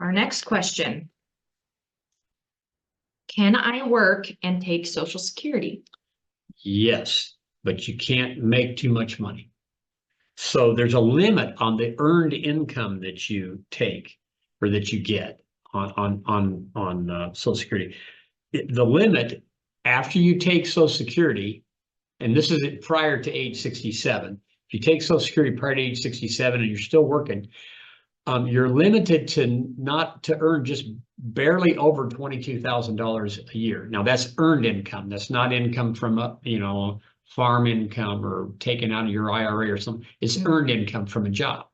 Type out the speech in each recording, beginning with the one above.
Our next question. Can I work and take Social Security? Yes, but you can't make too much money. So there's a limit on the earned income that you take or that you get on Social Security. The limit after you take Social Security, and this is prior to age 67. If you take Social Security prior to age 67 and you're still working, you're limited to not to earn just barely over $22,000 a year. Now that's earned income. That's not income from farm income or taken out of your IRA or something. It's earned income from a job.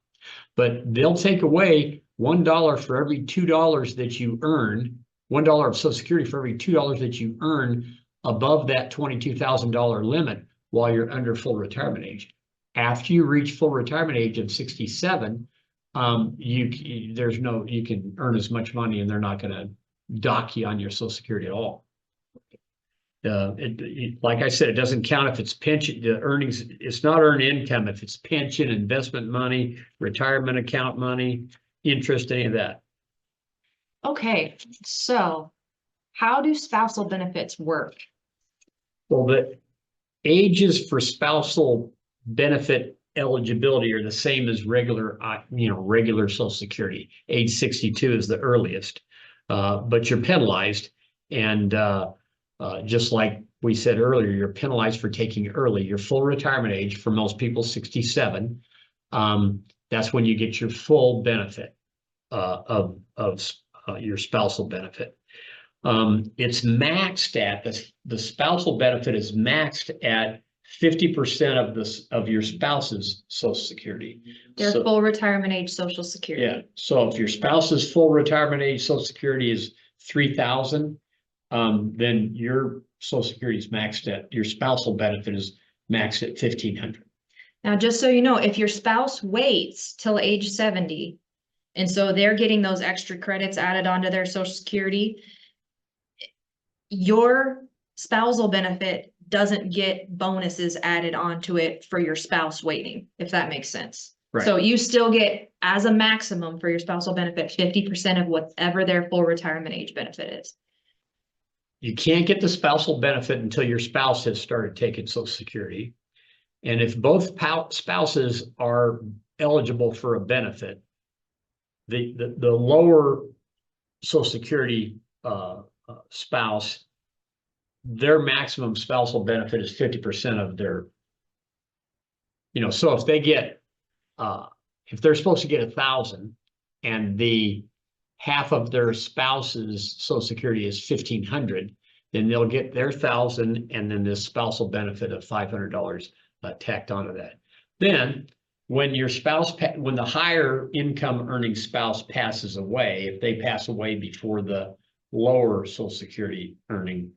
But they'll take away $1 for every $2 that you earn, $1 of Social Security for every $2 that you earn above that $22,000 limit while you're under full retirement age. After you reach full retirement age of 67, you can earn as much money and they're not going to dock you on your Social Security at all. Like I said, it doesn't count if it's pension, the earnings, it's not earned income if it's pension, investment money, retirement account money, interest, any of that. Okay, so how do spousal benefits work? Well, the ages for spousal benefit eligibility are the same as regular Social Security. Age 62 is the earliest, but you're penalized. And just like we said earlier, you're penalized for taking early. Your full retirement age for most people, 67. That's when you get your full benefit of your spousal benefit. It's maxed at the spousal benefit is maxed at 50% of your spouse's Social Security. Their full retirement age Social Security. Yeah. So if your spouse's full retirement age Social Security is $3,000, then your Social Security is maxed at, your spousal benefit is maxed at $1,500. Now, just so you know, if your spouse waits till age 70, and so they're getting those extra credits added onto their Social Security, your spousal benefit doesn't get bonuses added onto it for your spouse waiting, if that makes sense. Right. So you still get, as a maximum for your spousal benefit, 50% of whatever their full retirement age benefit is. You can't get the spousal benefit until your spouse has started taking Social Security. And if both spouses are eligible for a benefit, the lower Social Security spouse, their maximum spousal benefit is 50% of their, so if they get, if they're supposed to get 1,000 and the half of their spouse's Social Security is 1,500, then they'll get their 1,000 and then this spousal benefit of $500 tacked onto that. Then when your spouse, when the higher income earning spouse passes away, if they pass away before the lower Social Security earning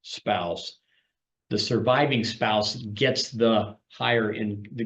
spouse, the surviving spouse gets the higher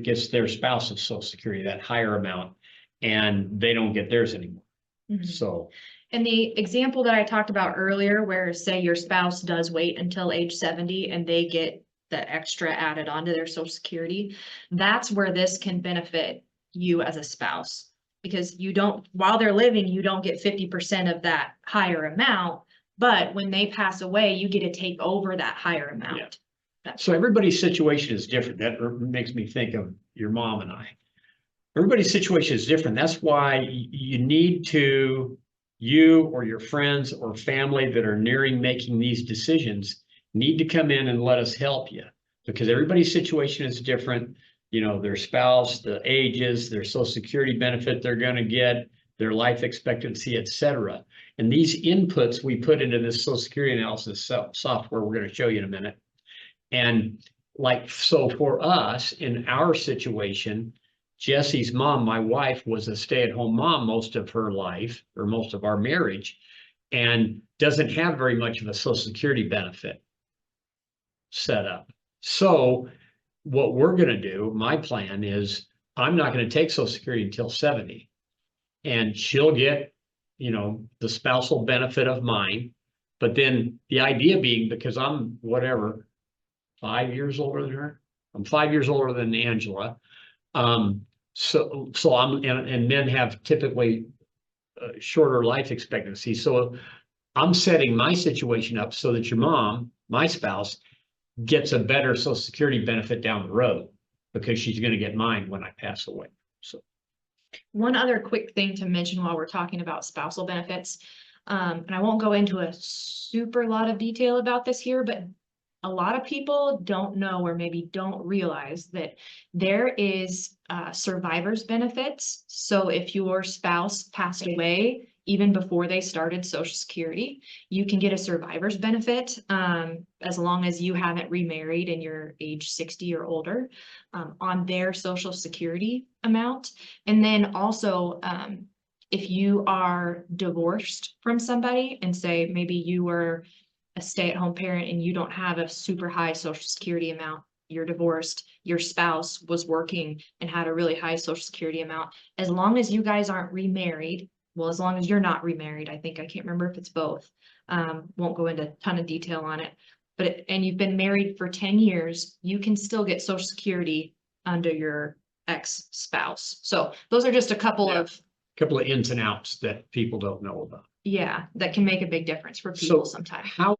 gets their spouse's Social Security, that higher amount, and they don't get theirs anymore. Mm-hmm. So, and the example that I talked about earlier, where say your spouse does wait until age 70 and they get the extra added onto their Social Security, that's where this can benefit you as a spouse, because you don't, while they're living, you don't get 50% of that higher amount. But when they pass away, you get to take over that higher amount. Yeah. So everybody's situation is different. That makes me think of your mom and I. Everybody's situation is different. That's why you need to, you or your friends or family that are nearing making these decisions need to come in and let us help you, because everybody's situation is different. Their spouse, the ages, their Social Security benefit they're going to get, their life expectancy, etc. And these inputs we put into this Social Security analysis software we're going to show you in a minute. And so for us, in our situation, Jesse's mom, my wife, was a stay-at-home mom most of her life, or most of our marriage, and doesn't have very much of a Social Security benefit set up. So what we're going to do, my plan is, I'm not going to take Social Security until 70. And she'll get, the spousal benefit of mine. But then the idea being, because I'm 5 years older than her. I'm 5 years older than Angela. So I'm, and men have typically shorter life expectancy. So I'm setting my situation up so that your mom, my spouse, gets a better Social Security benefit down the road because she's going to get mine when I pass away. So One other quick thing to mention while we're talking about spousal benefits, and I won't go into a super lot of detail about this here, but a lot of people don't know or maybe don't realize that there is survivor's benefits. So if your spouse passed away even before they started Social Security, you can get a survivor's benefit as long as you haven't remarried and you're age 60 or older on their Social Security amount. And then also, if you are divorced from somebody and say maybe you were a stay-at-home parent and you don't have a super high Social Security amount, you're divorced, your spouse was working and had a really high Social Security amount, as long as you guys aren't remarried, well, as long as you're not remarried, I can't remember if it's both. Won't go into a ton of detail on it, but and you've been married for 10 years, you can still get Social Security under your ex-spouse. So those are just a couple of ins and outs that people don't know about. that can make a big difference for people sometimes. How